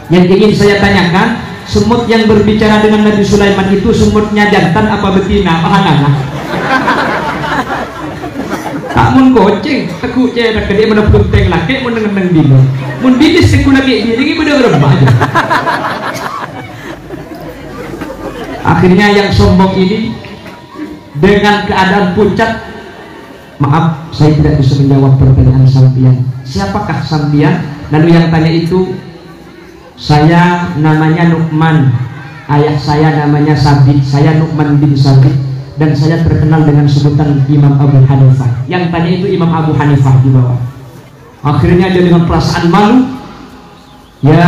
Yang ingin saya tanyakan, semut yang berbicara dengan Nabi Sulaiman itu semutnya jantan apa betina? Pahanana. Tak mun goceng, teku cewek gede mana peluteng laki, mun neng dino, mun bibis teku lagi diri bener remah aja. Akhirnya yang sombong ini dengan keadaan pucat, maaf saya tidak bisa menjawab pertanyaan sampian. Siapakah sampian? Lalu yang tanya itu, saya namanya Nu'man, ayah saya namanya Sabit, saya Nu'man bin Sabit, dan saya terkenal dengan sebutan Imam Abu Hanifah. Yang tanya itu Imam Abu Hanifah di bawah. Akhirnya dia dengan perasaan malu, ya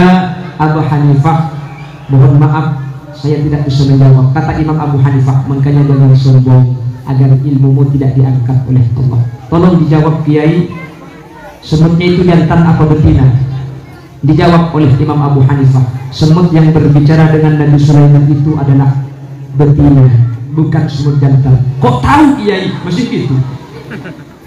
Abu Hanifah, mohon maaf saya tidak bisa menjawab. Kata Imam Abu Hanifah, makanya jangan sombong agar ilmumu tidak diangkat oleh Allah. Tolong dijawab Kiai, semutnya itu jantan apa betina? Dijawab oleh Imam Abu Hanifah, semut yang berbicara dengan Nabi Sulaiman itu adalah betina, bukan semut jantan. Kok tahu Kiai? Masih gitu.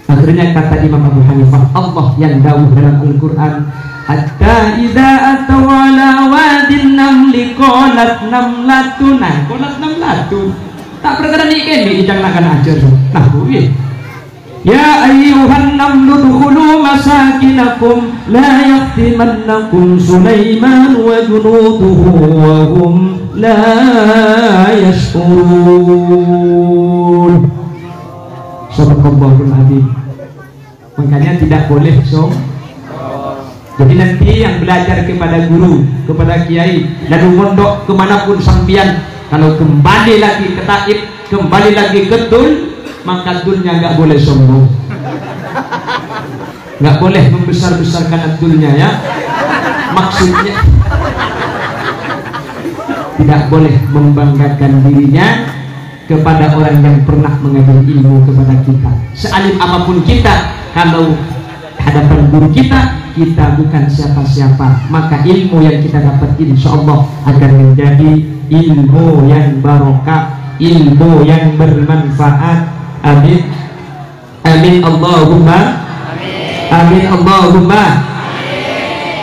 Akhirnya kata Imam Abu Hanifah, Allah yang dawuh dalam Al-Quran, hatta idza ataw ala wadin namli qalat namlatun. Qalat namlatun. Tak perkara ni kene ijang nakan ajar. Nah, kuwi. Ya ayyuhan namlu dukhulu masakinakum la yahtimannakum Sulaiman wa junuduhu wa hum la yashkurun. Subhanallahul azim. Makanya tidak boleh jadi nanti yang belajar kepada guru, kepada kiai, lalu mondok kemanapun sampian, kalau kembali lagi ke taib, kembali lagi ke tul, maka tulnya nggak boleh sombong, nggak boleh membesar-besarkan tulnya ya. Maksudnya tidak boleh membanggakan dirinya kepada orang yang pernah mengajar ilmu kepada kita. Sealim apapun kita, kalau hadapan guru kita bukan siapa-siapa, maka ilmu yang kita dapat insya Allah akan menjadi ilmu yang barokah, ilmu yang bermanfaat. Amin, amin Allahumma amin Allahumma.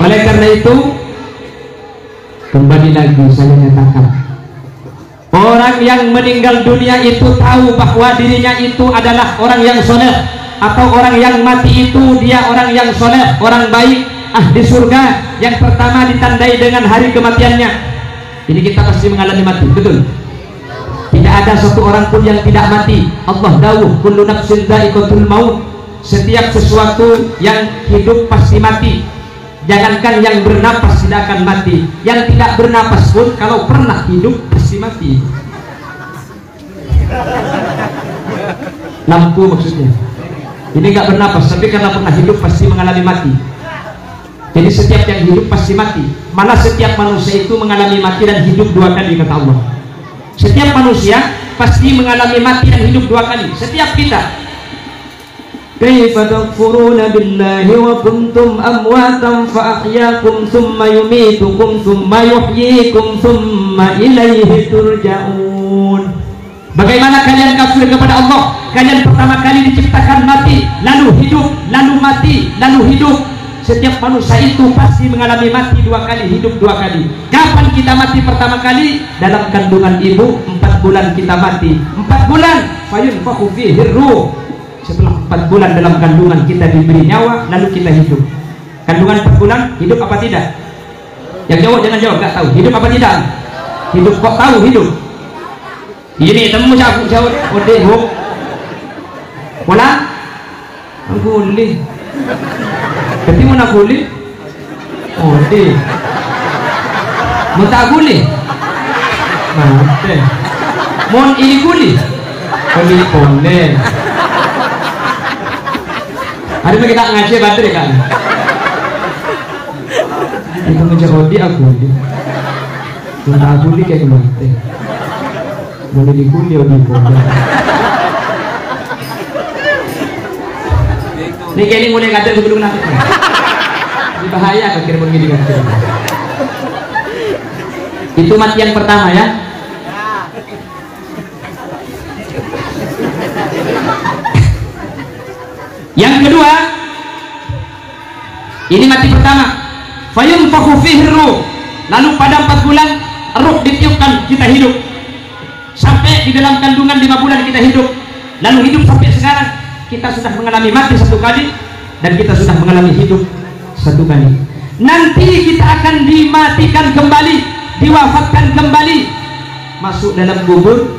Oleh karena itu, kembali lagi saya nyatakan, orang yang meninggal dunia itu tahu bahwa dirinya itu adalah orang yang soleh, atau orang yang mati itu dia orang yang soleh, orang baik, ahli surga. Yang pertama ditandai dengan hari kematiannya. Ini kita pasti mengalami mati, betul? Tidak ada satu orang pun yang tidak mati. Allah dawuh, kullu nafsin dha'iqatul maut. Setiap sesuatu yang hidup pasti mati. Jangankan yang bernapas tidak akan mati, yang tidak bernapas pun kalau pernah hidup pasti mati. Lampu maksudnya. Ini nggak bernapas, tapi karena pernah hidup pasti mengalami mati. Jadi setiap yang hidup pasti mati. Malah setiap manusia itu mengalami mati dan hidup dua kali, kata Allah. Setiap manusia pasti mengalami mati dan hidup dua kali. Setiap kita. Kaifa takfuruna billahi wa kuntum amwatan fa ahyaakum thumma yumitukum thumma yuhyikum thumma ilaihi turja'un. Bagaimana kalian kafir kepada Allah? Kalian pertama kali diciptakan mati, lalu hidup, lalu mati, lalu hidup. Setiap manusia itu pasti mengalami mati dua kali, hidup dua kali. Kapan kita mati pertama kali? Dalam kandungan ibu, 4 bulan kita mati. 4 bulan, fayunfakhu fihi ruh. Setelah 4 bulan dalam kandungan kita diberi nyawa, lalu kita hidup. Kandungan 4 bulan, hidup apa tidak? Yang jawab jangan jawab, gak tahu. Hidup apa tidak? Hidup, kok tahu hidup? Ini temu aku jawab, ode hok. Wala? Aku boleh. Tapi mana boleh? Ode. Minta boleh? Mate. Mon ini boleh? Boleh. Hari ini kita ngaji baterai kan? Itu menjawab dia aku. Sudah kuli kayak mati. Boleh dikuli atau dikuli. Ini kayaknya mulai ngajar sebelum nanti. Ini bahaya kalau kira begini kan. Itu mati yang pertama ya. Yang kedua, ini mati pertama. Fayunfakhu fihi ruh. Lalu pada 4 bulan ruh ditiupkan, kita hidup. Sampai di dalam kandungan 5 bulan kita hidup. Lalu hidup sampai sekarang. Kita sudah mengalami mati 1 kali dan kita sudah mengalami hidup 1 kali. Nanti kita akan dimatikan kembali, diwafatkan kembali, masuk dalam kubur,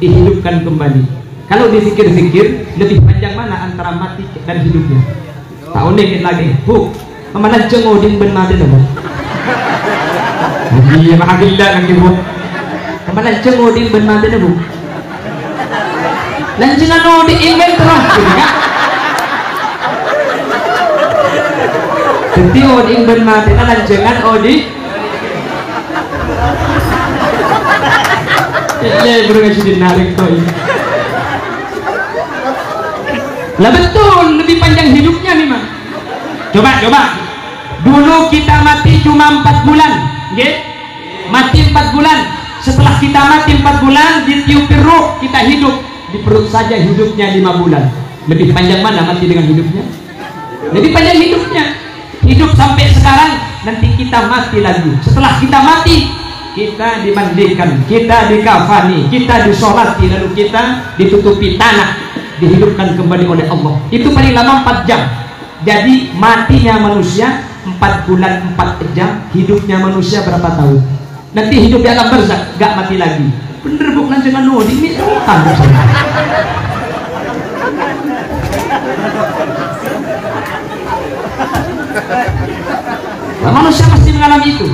dihidupkan kembali. Kalau dipikir-pikir, lebih panjang mana antara mati dan hidupnya? Tak unik lagi. Mana cengoding ben mati dah. Iya mahagillah lagi bu. Mana cengoding ben mati dah bu. Lanjungan odi invent terus, kan? Jadi odi ben mati, lanjungan odi. Iya berarti dinarik tuh. Lah betul, lebih panjang hidupnya memang. Coba. Dulu kita mati cuma 4 bulan, nggih? Mati 4 bulan. Setelah kita mati 4 bulan, ditiup ruh, kita hidup. Di perut saja hidupnya 5 bulan. Lebih panjang mana mati dengan hidupnya? Lebih panjang hidupnya. Hidup sampai sekarang, nanti kita mati lagi. Setelah kita mati, kita dimandikan, kita dikafani, kita disolati, lalu kita ditutupi tanah, dihidupkan kembali oleh Allah. Itu paling lama 4 jam. Jadi matinya manusia 4 bulan 4 jam, hidupnya manusia berapa tahun? Nanti hidup di alam barzakh, gak mati lagi. Bener bukan jangan nodi ini utang. Nah, manusia pasti mengalami itu.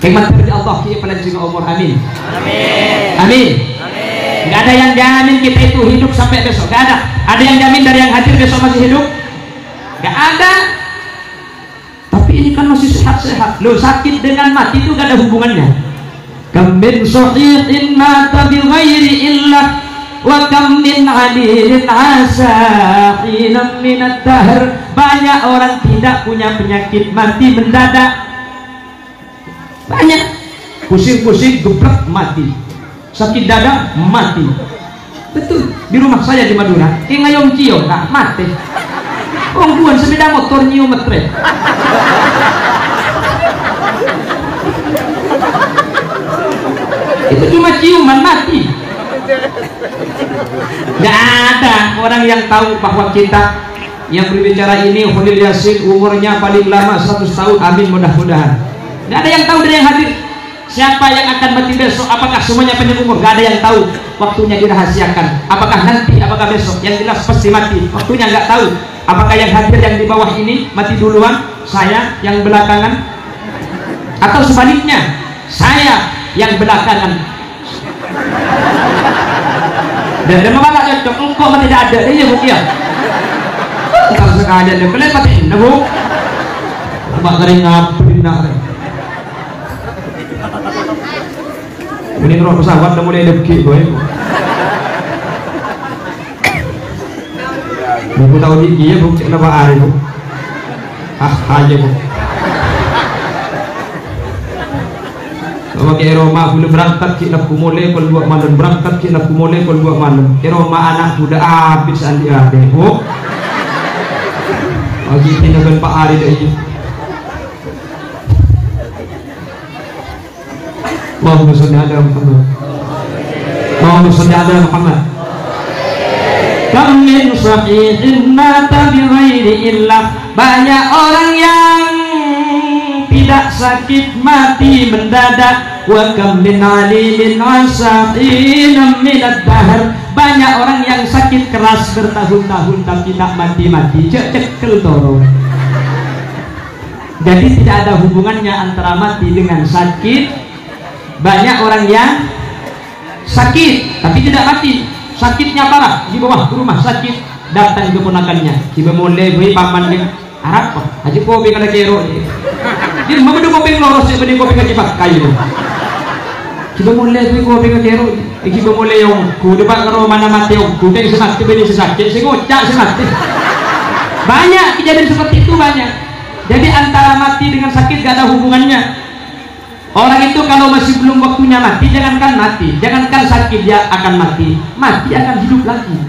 Hikmat dari Allah kita panjang umur, amin. Amin. Gak ada yang jamin kita itu hidup sampai besok, gak ada. Ada yang jamin dari yang hadir besok masih hidup? Gak ada. Tapi ini kan masih sehat-sehat. Loh, sakit dengan mati itu gak ada hubungannya. Kam min sahihin mata bi ghairi illah wa kam min alihin asa hinam minat dahr. Banyak orang tidak punya penyakit mati mendadak. Banyak. Pusing-pusing geblek mati. Sakit dada mati. Betul. Di rumah saya di Madura, ngayong cio tak mati. Buan sepeda motor nyium metre. Itu cuma ciuman mati. Gak ada orang yang tahu bahwa kita yang berbicara ini Khalil Yasin umurnya paling lama 100 tahun, amin mudah-mudahan. Gak ada yang tahu dari yang hadir siapa yang akan mati besok, apakah semuanya panjang umur, gak ada yang tahu. Waktunya dirahasiakan, apakah nanti, apakah besok, yang jelas pasti mati, waktunya nggak tahu. Apakah yang hadir yang di bawah ini mati duluan, saya yang belakangan, atau sebaliknya saya yang belakangan. Dan memang tak cocok, engkau mah tidak ada, ini bu ya. Kalau sekali ada, kalian mati, nah bu. Mbak kering ngapain nak? Ini roh pesawat udah mulai debki boy. Buku tahu diki ya bu, cek nama hari bu. Aja bu. Kalau ke Roma belum berangkat kita kumule kalau 2 malam berangkat kita kumule kalau 2 malam. Roma anak sudah habis andi ada bu. Lagi tinggal Pak Ari dah ini. Allahumma shalli ala Muhammad. Allahumma shalli ala Muhammad. Kam min sahihin mata bi ghairi illah. Banyak orang yang tidak sakit mati mendadak. Wa kam min alimin asahin min ad-dahr. Banyak orang yang sakit keras bertahun-tahun tapi tak mati-mati. Cekel toro. Jadi tidak ada hubungannya antara mati dengan sakit. Banyak orang yang sakit tapi tidak mati, sakitnya parah di bawah rumah sakit, datang keponakannya, tiba mulai beri paman di Arab, aja kau bikin lagi ero, Dia mau kopi loros ya beli kopi kajibat kayu. Kita mulai tu kopi kero, kita mulai yang kuda pak karo mana mati yang kuda yang semati beli sesakit, sengocak semati. Banyak kejadian seperti itu banyak. Jadi antara mati dengan sakit gak ada hubungannya. Orang itu kalau masih belum waktunya mati, jangankan mati, jangankan sakit dia akan mati, mati akan hidup lagi.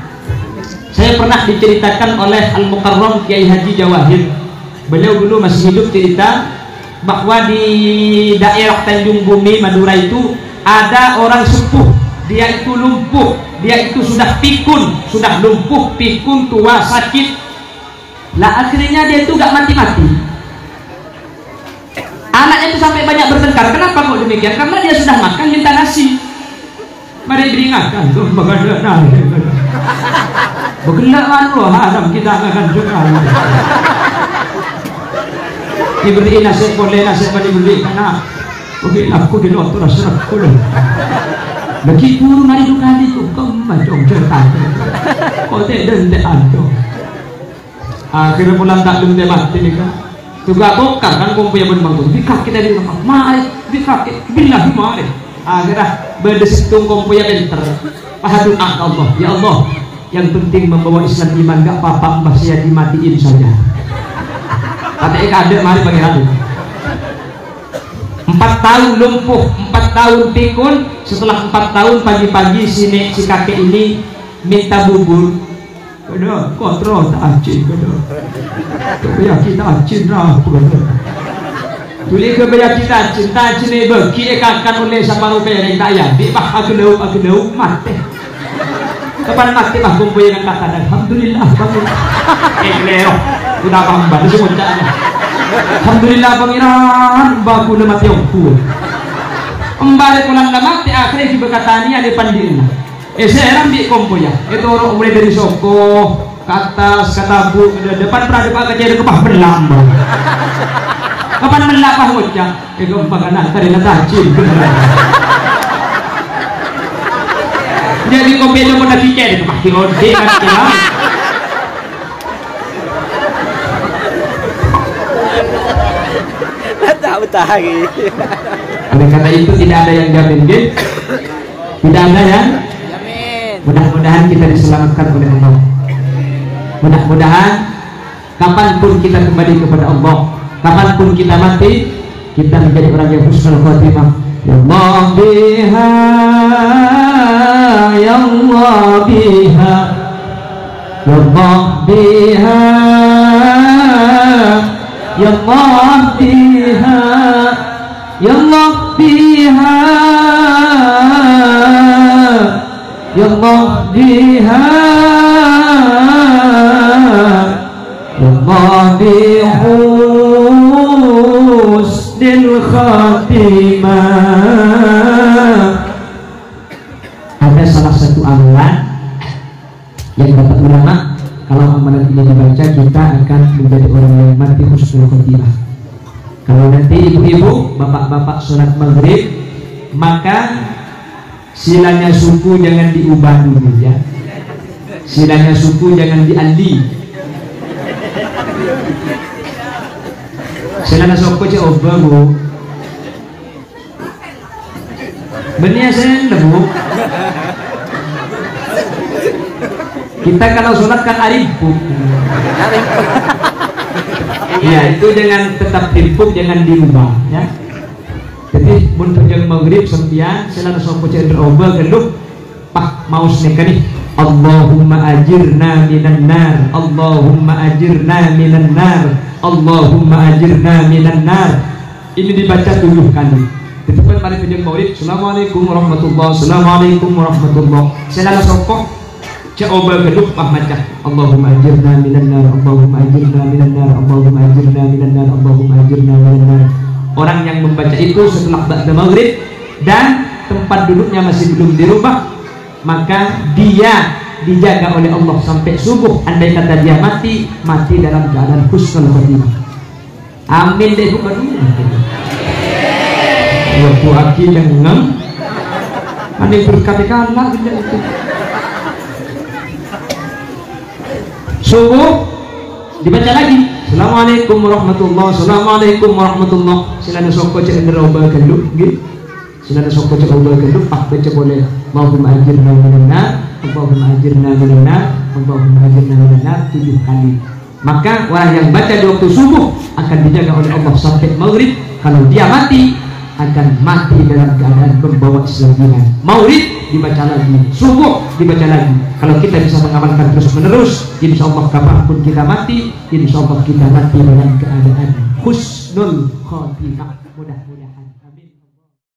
Saya pernah diceritakan oleh Al-Mukarram Kiai Haji Jawahir. Beliau dulu masih hidup cerita bahwa di daerah Tanjung Bumi Madura itu ada orang sepuh, dia itu lumpuh, dia itu sudah pikun, sudah lumpuh, pikun, tua, sakit. Lah akhirnya dia itu gak mati-mati. Anaknya itu sampai banyak bertengkar. Kenapa kok demikian? Karena dia sudah makan minta nasi. Mari beringatkan tuh bagaimana nasi. Begelak haram kita makan juga. Diberi nasi boleh nasi apa diberi karena oke aku di luar terus aku loh. Begitu mari duka itu kemacong cerita. Kau tidak ada. Akhirnya pulang tak belum mati nih kan. Juga bongkar kan kau punya benar tuh. Bikak kita di rumah. Mari bikak billahi mari. Akhirnya berdesitung kau punya pinter. Pahadun Allah. Ya Allah. Yang penting membawa Islam iman gak apa-apa mbah saya dimatiin saja. Kata kadek mari bagi radu. 4 tahun lumpuh, 4 tahun pikun. Setelah 4 tahun pagi-pagi si kakek ini minta bubur. Kada kontrol tak acin kada. Kebaya kita acin lah kada. Tuli kebaya kita acin tak acin ni beki akan oleh sama rupanya tak ya. Di bah aku mati. Kapan mati bah kumpul yang kata alhamdulillah kamu. Lero. Sudah hamba semua caknya. Alhamdulillah pangeran baku na mati aku. Embalik pulang mati akhirnya dibekatani ada pandilna. Saya ambil kompo ya. Itu orang mulai dari Soko ke atas, ke Tabu, ke depan pernah kejadian kepah berlambang. Kapan melapah ngocak? Gempang anak tadi natacin. Jadi kompo itu pun nak kicet kepah diode kan kita. Tahu lagi. Oleh karena itu tidak ada yang jamin gitu. Tidak ada yang. Mudah-mudahan kita diselamatkan oleh Allah. Mudah-mudahan kapanpun kita kembali kepada Allah, kapanpun kita mati, kita menjadi orang yang husnul khotimah. Ya Allah biha, ya Allah biha, ya Allah biha, ya Allah biha, ya Allah biha. Ya Allah biha, ya Allah bi husnil khatimah. Ada salah satu amalan yang dapat ulama, kalau amalan ini dibaca kita akan menjadi orang yang mati husnul khatimah. Kalau nanti ibu-ibu, bapak-bapak sholat maghrib, maka silanya suku jangan diubah dulu ya. Silanya suku jangan diandi. Silanya suku cek obah bu. Benih sen lebu. Kita kalau sholat kan arifuk. Ya itu jangan tetap arifuk, jangan diubah ya. Jadi mun penjang maghrib sempian selana sopo cender obal geluh pak maus nekani Allahumma ajirna minan nar, Allahumma ajirna minan nar, Allahumma ajirna minan nar. Ini dibaca 7 kali. Ketika mari penjang maghrib, assalamualaikum warahmatullahi, assalamualaikum warahmatullahi. Selana sopo cek obal geluh pak maca Allahumma ajirna minan nar, Allahumma ajirna minan nar, Allahumma ajirna minan nar, Allahumma ajirna minan nar. Orang yang membaca itu setelah ba'da maghrib dan tempat duduknya masih belum dirubah, maka dia dijaga oleh Allah sampai subuh. Andai kata dia mati, mati dalam keadaan husnul khotimah. Amin deh bukan dulu. Waktu aki dengan aneh berkata-kata itu. Subuh dibaca lagi Assalamualaikum warahmatullahi. Assalamualaikum warahmatullahi. Sila nasoko cek ngeroba genduk, gitu. Sila nasoko cek ngeroba genduk. Pak baca boleh. Allahumma ajirna minan nar, Allahumma ajirna minan nar, Allahumma ajirna minan nar 7 kali. Maka orang yang baca di waktu subuh akan dijaga oleh Allah sampai maghrib. Kalau dia mati, akan mati dalam keadaan membawa Islam iman. Maulid dibaca lagi, subuh dibaca lagi. Kalau kita bisa mengamalkan terus menerus, insya Allah kapanpun kita mati, insya Allah kita mati dalam keadaan husnul khotimah. Mudah.